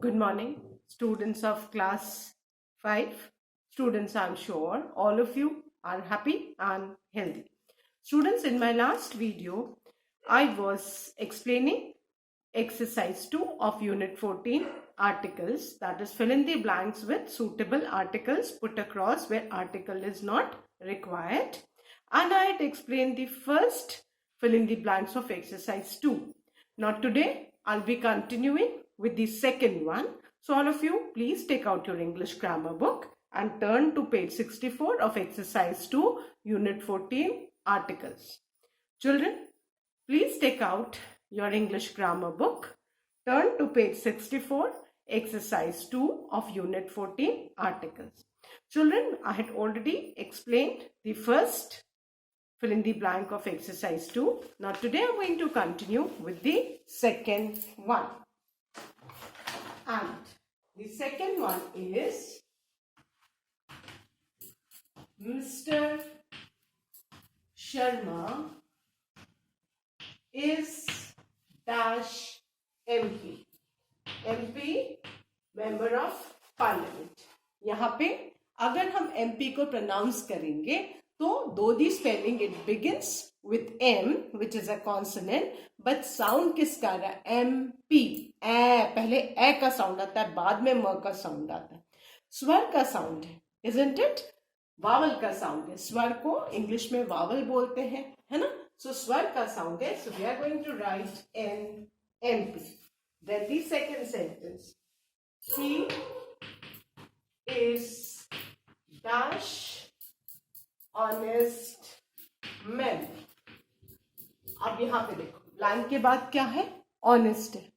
Good morning, students of class 5. Students, I'm sure all of you are happy and healthy. Students, in my last video, I was explaining exercise 2 of unit 14 articles, that is fill in the blanks with suitable articles put across where article is not required, and I had explained the first fill in the blanks of exercise 2. Now today I'll be continuing with the second one. So all of you, please take out your English grammar book and turn to page 64 of exercise 2 unit 14 articles. Children, please take out your English grammar book, turn to page 64, exercise 2 of unit 14 articles. Children, I had already explained the first fill in the blank of exercise 2. Now today I'm going to continue with the second one. And the second one is Mr. Sharma is dash MP. MP, member of parliament. यहाँ पे अगर हम MP को pronounce करेंगे तो दो the spelling it begins with M, which is a consonant, but sound किसका आ रहा है? MP. पहले ए का साउंड आता है, बाद में म का साउंड आता है. स्वर का साउंड है, isn't it? वावल का साउंड है. स्वर को इंग्लिश में वावल बोलते हैं, है ना? So स्वर का साउंड है. So we are going to write MP. Then the second sentence. He is dash honest man. अब यहाँ पे देखो, लाइन के बाद क्या है? ऑनेस्ट है.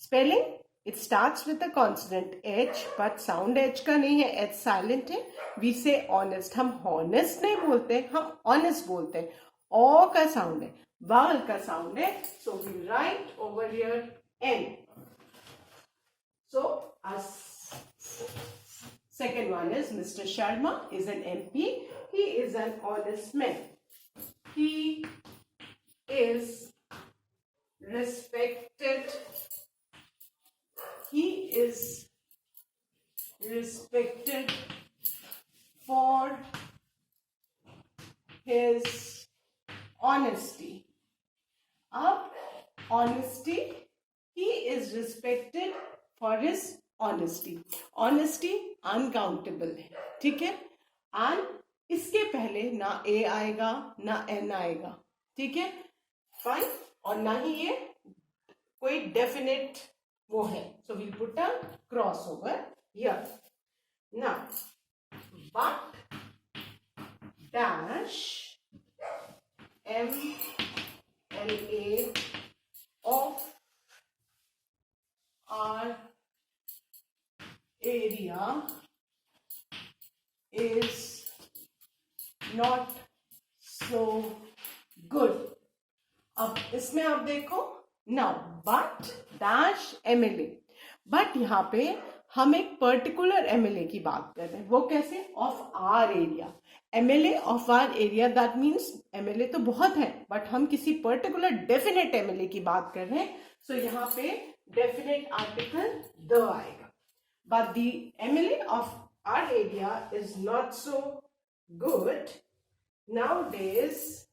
Spelling it starts with the consonant H, but sound H का नहीं है, एच साइलेंट है. वी से ऑनेस्ट. हम हॉनेस्ट नहीं बोलते, हम ऑनेस्ट बोलते हैं. ओ का साउंड है, वावल का साउंड है. So we write over here an. So our second one is Mr. Sharma is an MP. He is an honest man. He is respected. He is respected for his honesty. Ab honesty, he is respected for his honesty. Honesty uncountable है, ठीक है? And इसके पहले ना ए आएगा ना N आएगा, ठीक है? फाइन. और ना ही ये कोई डेफिनेट वो है. So we'll put a crossover here. Now, but dash MLA of our area is not so good. अब इसमें आप देखो now but dash MLA. But यहाँ पे हम एक पर्टिकुलर MLA की बात कर रहे हैं. वो कैसे? Of our area. MLA of our area, that means MLA तो बहुत है, बट हम किसी पर्टिकुलर डेफिनेट MLA की बात कर रहे हैं. सो यहाँ पे डेफिनेट आर्टिकल द आएगा. But the MLA of our area is not so good. Nowadays,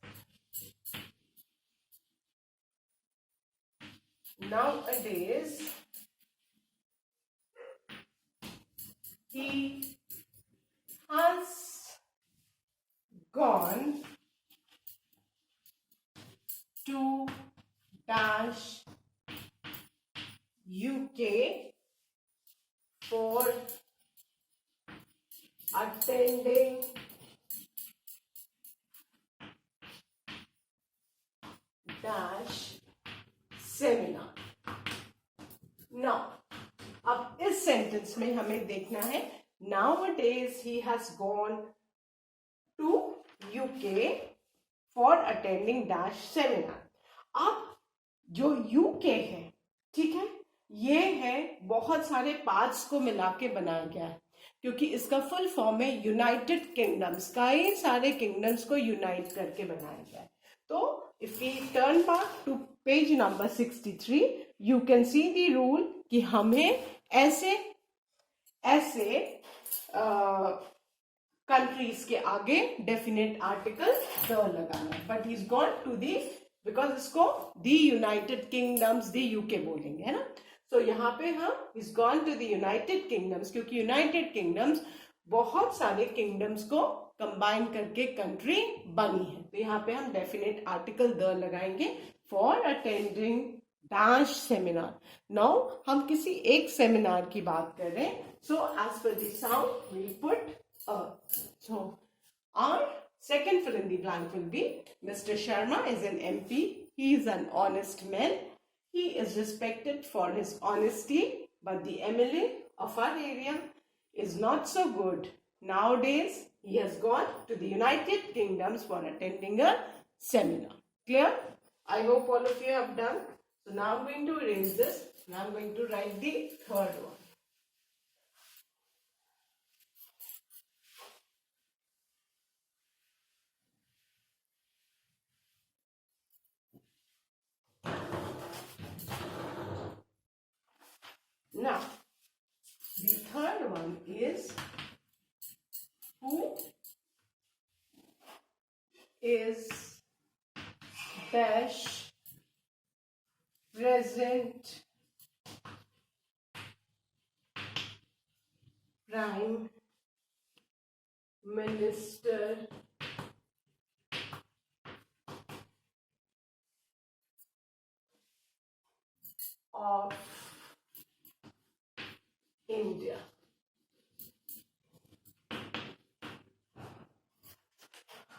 he has gone to dash UK for attending dash seminar. Now, अब इस सेंटेंस में हमें देखना है nowadays he has gone to UK for attending dash seminar. अब जो UK है, ठीक है, ये है बहुत सारे पार्ट्स को मिला के बनाया गया है, क्योंकि इसका फुल फॉर्म है यूनाइटेड किंगडम्स. कई सारे किंगडम्स को यूनाइट करके बनाया गया है. तो if we turn back to page number 63, you can see the rule कि हमें ऐसे ऐसे कंट्रीज के आगे डेफिनेट आर्टिकल द लगाना है, but is gone to the, because इसको the United Kingdoms, the UK बोलेंगे, है ना. सो यहाँ पे हम is gone to the United Kingdoms, क्योंकि यूनाइटेड किंगडम्स बहुत सारे किंगडम्स को कंबाइन करके कंट्री बनी है. तो यहाँ पे हम डेफिनेट आर्टिकल द लगाएंगे for attending dash seminar. Now हम किसी एक सेमिनार की बात कर रहे हैं. So as per the sound we put so our second fill in the blank will be Mr. Sharma is an MP. He is an honest man. He is respected for his honesty, but the MLA of our area is not so good. Nowadays, he has gone to the United Kingdoms for attending a seminar. Clear? I hope all of you have done. So now I'm going to erase this. Now I'm going to write the third one. Now, the third one is who is dash present Prime Minister of India.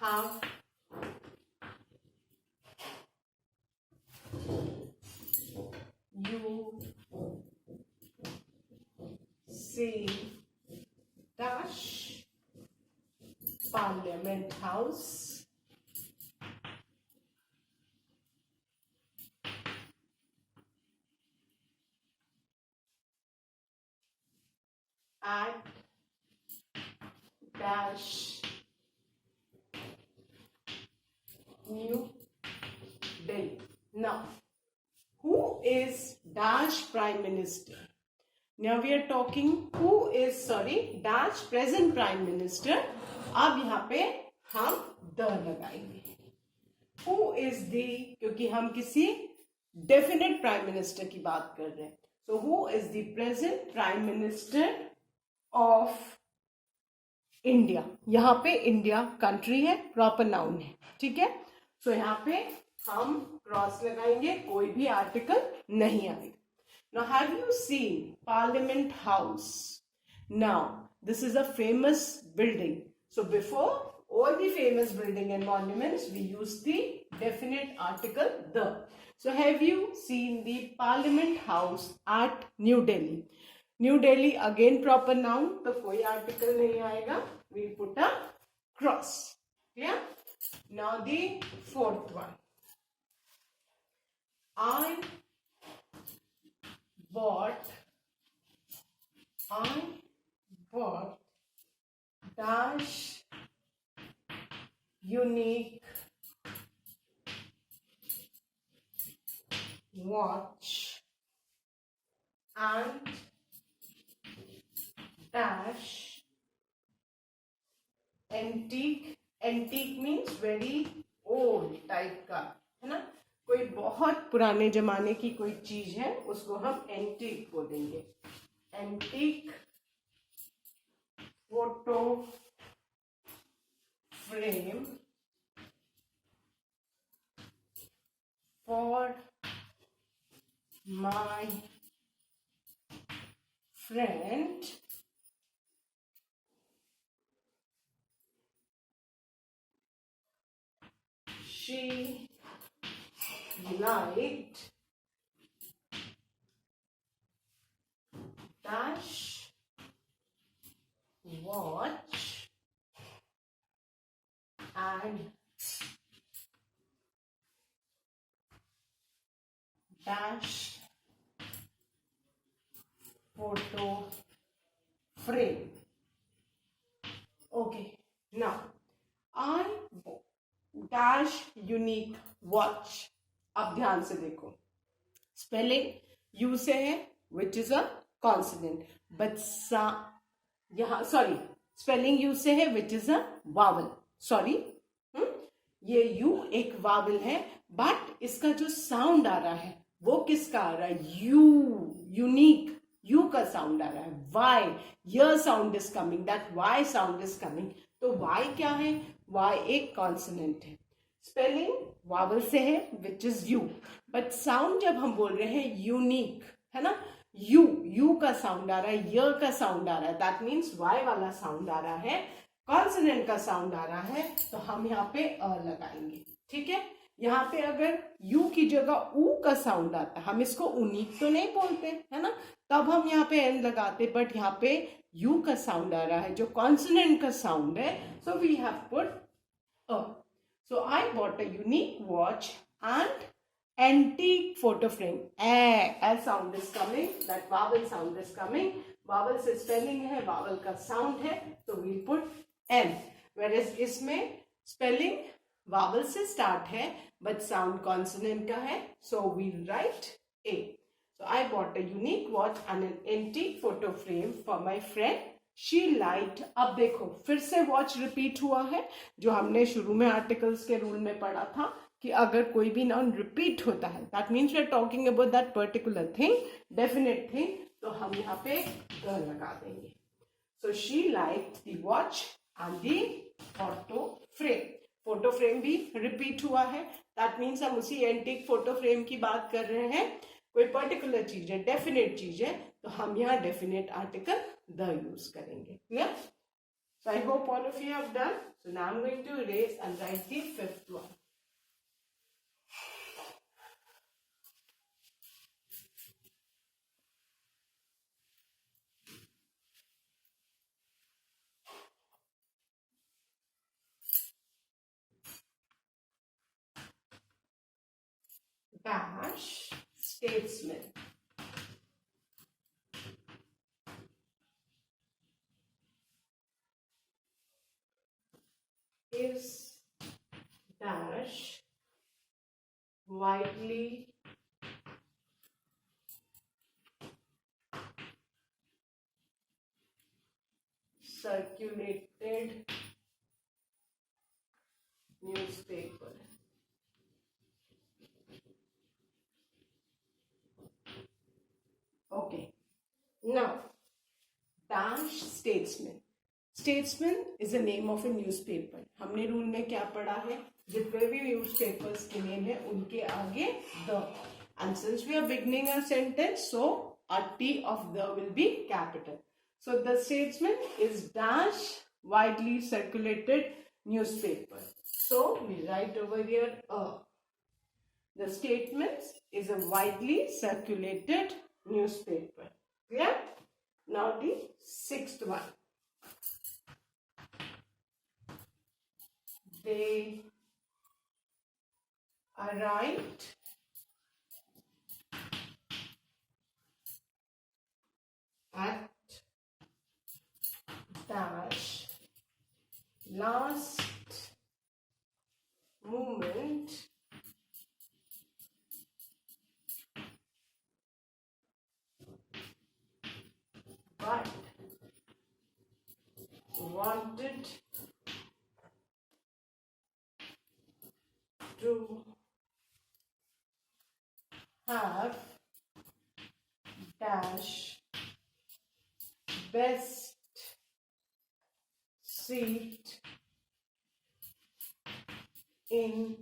Have you seen dash Parliament House at dash New Delhi? Now, who is dash Prime Minister? Now we are talking who is dash present Prime Minister. अब यहाँ पे हम the लगाएंगे. Who is the, क्योंकि हम किसी definite prime minister की बात कर रहे हैं. So who is the present Prime Minister of India? यहाँ पे इंडिया कंट्री है, प्रॉपर नाउन है, ठीक है. सो यहाँ पे हम क्रॉस लगाएंगे, कोई भी आर्टिकल नहीं आएगा. Now, have you seen Parliament House? Now, this is a famous building. So, before all the famous building and monuments, we use the definite article the. So, have you seen the Parliament House at New Delhi? New Delhi again proper noun, तो कोई article नहीं आएगा. We put a cross. Yeah. Now the fourth one. I bought dash unique watch and dash antique. Antique means very old type का, है ना. कोई बहुत पुराने जमाने की कोई चीज है, उसको हम एंटीक बोलेंगे. Antique photo frame for my friend she liked dash watch and dash photo frame. Okay, now I dash unique watch. अब ध्यान से देखो, स्पेलिंग यू से है, which is a consonant, but यहाँ सॉरी स्पेलिंग यू से है which is a vowel, sorry ये यू एक वावल है, बट इसका जो साउंड आ रहा है वो किसका आ रहा है, यू, यूनिक यू का साउंड आ रहा है, वाई, य sound is coming, that why sound is coming. तो वाई क्या है, वाई एक कॉन्सोनेंट है, स्पेलिंग वावल से है which is you, but sound जब हम बोल रहे हैं यूनिक है ना, यू, यू का साउंड आ रहा है, य का साउंड आ रहा है, दैट मीन्स वाई वाला साउंड आ रहा है, कॉन्सोनेंट का साउंड आ रहा है, तो हम यहाँ पे अ लगाएंगे। ठीक है, यहाँ पे अगर यू की जगह ऊ का साउंड आता, हम इसको यूनिक तो नहीं बोलते है ना, तब हम यहाँ पे एन लगाते, बट यहाँ पे यू का साउंड आ रहा है जो कॉन्सोनेंट का साउंड है, so we have put a. So I bought a unique watch and antique photo frame. A sound is coming. That vowel sound is coming. Vowel से spelling है, vowel का sound है, so we put N. Whereas इसमें spelling vowel से start है, but sound consonant का है, so we write A. So I bought a unique watch and an antique photo frame for my friend. She light, अब देखो फिर से watch repeat हुआ है, जो हमने शुरू में आर्टिकल्स के रूल में पढ़ा था कि अगर कोई भी नाउन रिपीट होता है that means we are talking about that particular thing, definite thing, तो हम यहाँ पे द लगा देंगे। So she like the watch and the photo frame, photo frame भी रिपीट हुआ है, दैट मीन्स हम उसी एंटीक फोटो फ्रेम की बात कर रहे हैं, कोई पर्टिकुलर चीज है, डेफिनेट चीज है, तो हम यहाँ डेफिनेट आर्टिकल द यूज करेंगे। Clear? So I hope all of you have done. So now I am going to erase and write the fifth one. Dash statesman. Is dash widely circulated newspaper. Okay, now dash statesman. Statesman is the name of a newspaper. हमने rule में क्या पढ़ा है, जितने भी newspapers के name है उनके आगे the, and since we are beginning a sentence, so a T of the will be capital. So the statesman is dash widely circulated newspaper. So we write over here a. The statement is a widely circulated newspaper. Clear? Now the sixth one. They arrived at dash last moment but wanted to have dash best seat in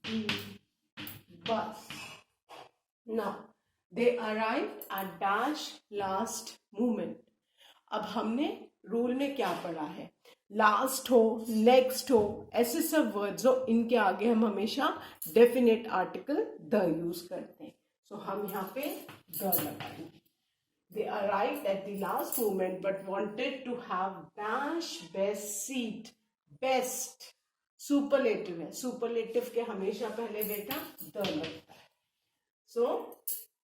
the bus. Now they arrived at dash last moment. अब हमने rule में क्या पढ़ा है, last हो, next हो, ऐसे सब वर्ड्स हो, इनके आगे हम हमेशा डेफिनेट आर्टिकल द यूज करते हैं, सो हम यहाँ पे द लगाएंगे। They arrived at the last moment but wanted to have dash best seat. Best superlative है, सुपरलेटिव के हमेशा पहले बेटा द लगता है। So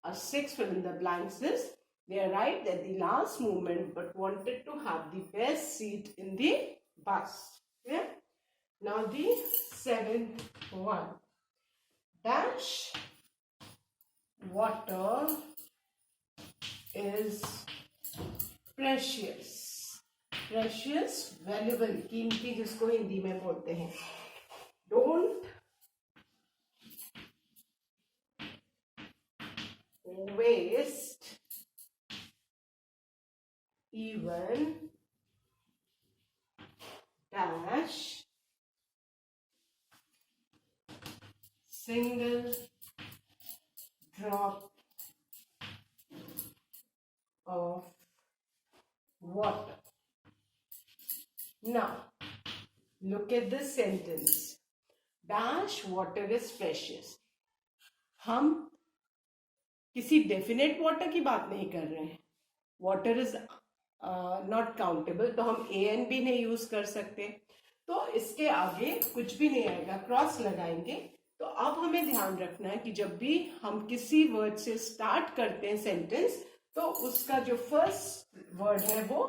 a sixth fill in the blanks is they arrived at the last moment but wanted to have the best seat in the bus. Yeah? Now the seventh one. Dash water precious, precious valuable, कीमती जिसको हिंदी में बोलते हैं. Don't waste even dash single drop of water. Now look at this sentence. Dash water is precious. हम किसी definite water की बात नहीं कर रहे हैं. वाटर इज नॉट काउंटेबल, तो हम ए एन बी नहीं यूज कर सकते. तो इसके आगे कुछ भी नहीं आएगा, क्रॉस लगाएंगे. तो अब हमें ध्यान रखना है कि जब भी हम किसी वर्ड से स्टार्ट करते हैं सेंटेंस, तो उसका जो फर्स्ट वर्ड है वो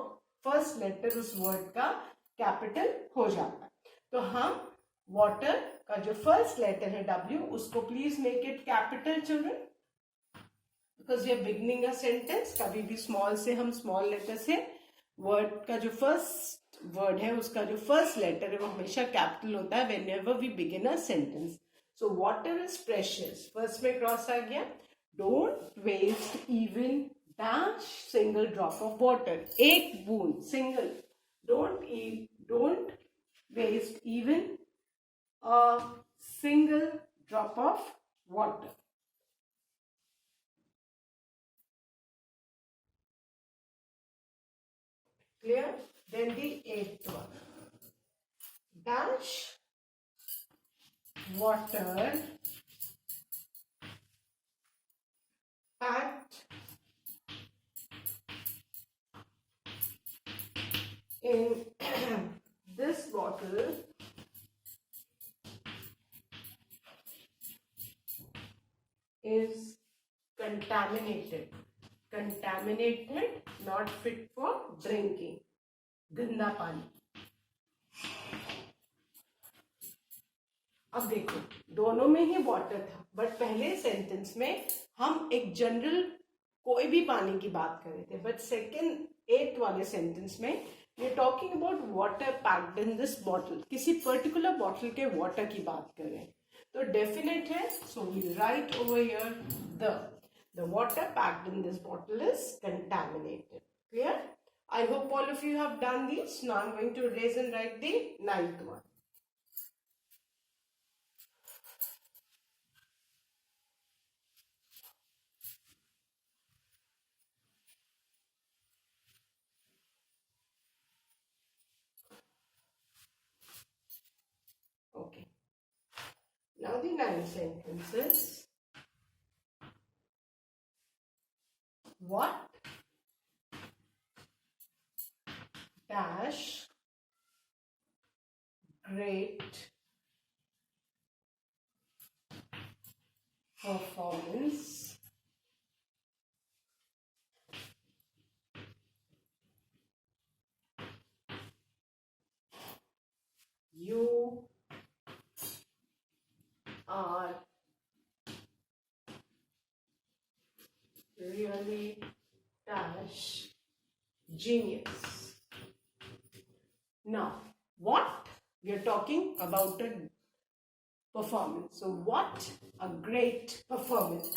फर्स्ट लेटर उस वर्ड का कैपिटल हो जाता है. तो हम वाटर का जो फर्स्ट लेटर है W, उसको please make it capital children, because we are beginning a sentence. कभी भी स्मॉल से हम स्मॉल लेटर से वर्ड का जो फर्स्ट वर्ड है उसका जो फर्स्ट लेटर है वो हमेशा कैपिटल होता है whenever we begin a sentence. So water is precious, first में क्रॉस आ गया. Don't waste even dash single drop of water, एक बूंद, single. Don't waste even a single drop of water. Clear? Then the eighth one. Dash water packed in this bottle is contaminated. Contaminated, not fit for drinking. गंदा पानी. अब देखो दोनों में ही water था, but पहले सेंटेंस में हम एक जनरल कोई भी पानी की बात कर रहे थे, बट सेकेंड एट वाले सेंटेंस में we are talking about water packed in this bottle. किसी पर्टिकुलर बॉटल के वाटर की बात कर रहे हैं, तो डेफिनेट है. So we write over here the water packed in this bottle is contaminated. Clear? I hope all of you have done these. Now I'm going to erase and write the ninth one. Okay. Now the ninth sentence is, what dash great performance you are really dash genius. Now, what? We are talking about a performance. So, what a great performance.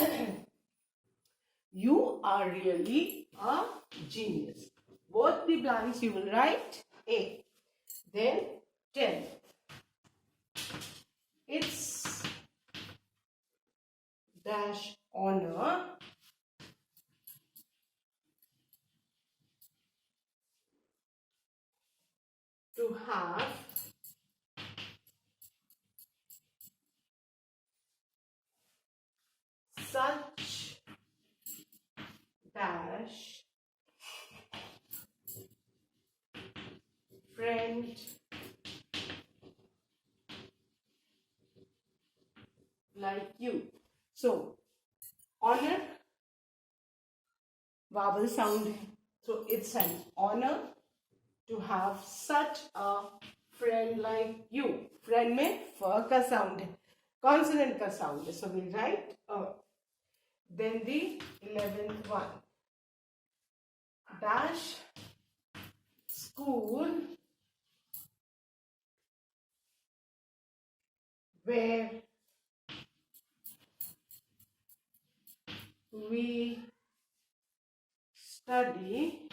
You are really a genius. Both the blanks you will write A. Then 10th. It's dash honor to have such dash friend like you. So honor vowel sound hai. So it's an honor to have such a friend like you. Friend में f का sound है, consonant का sound है. So we'll write Then the 11th one, dash school where we study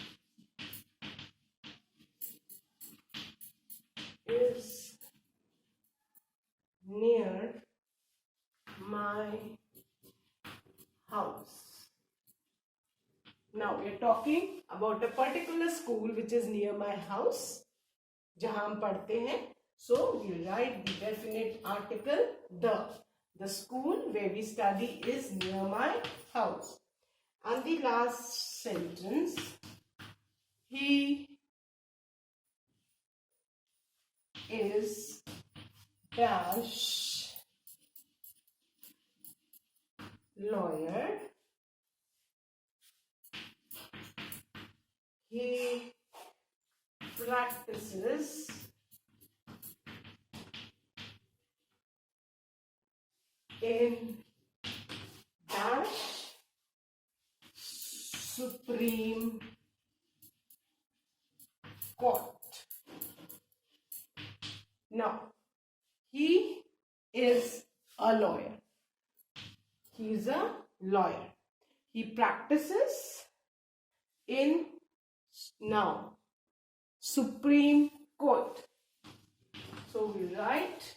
is near my house. Now we are talking about a particular school which is near my house, जहाँ हम पढ़ते हैं. So we write the definite article the. The school where we study is near my house. And the last sentence, he is dash lawyer. He practices in dash Supreme Court. Now, he is a lawyer. He is a lawyer. He practices in now Supreme Court. So we write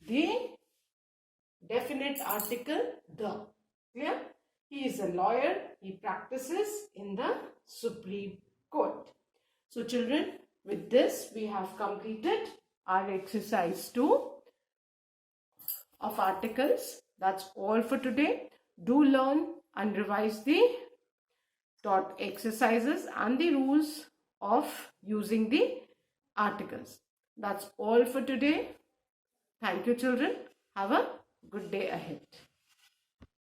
the definite article the. Clear? He is a lawyer. He practices in the Supreme Court. So children, with this we have completed our exercise 2 of articles. That's all for today. Do learn and revise the taught exercises and the rules of using the articles. That's all for today. Thank you children. Have a good day ahead.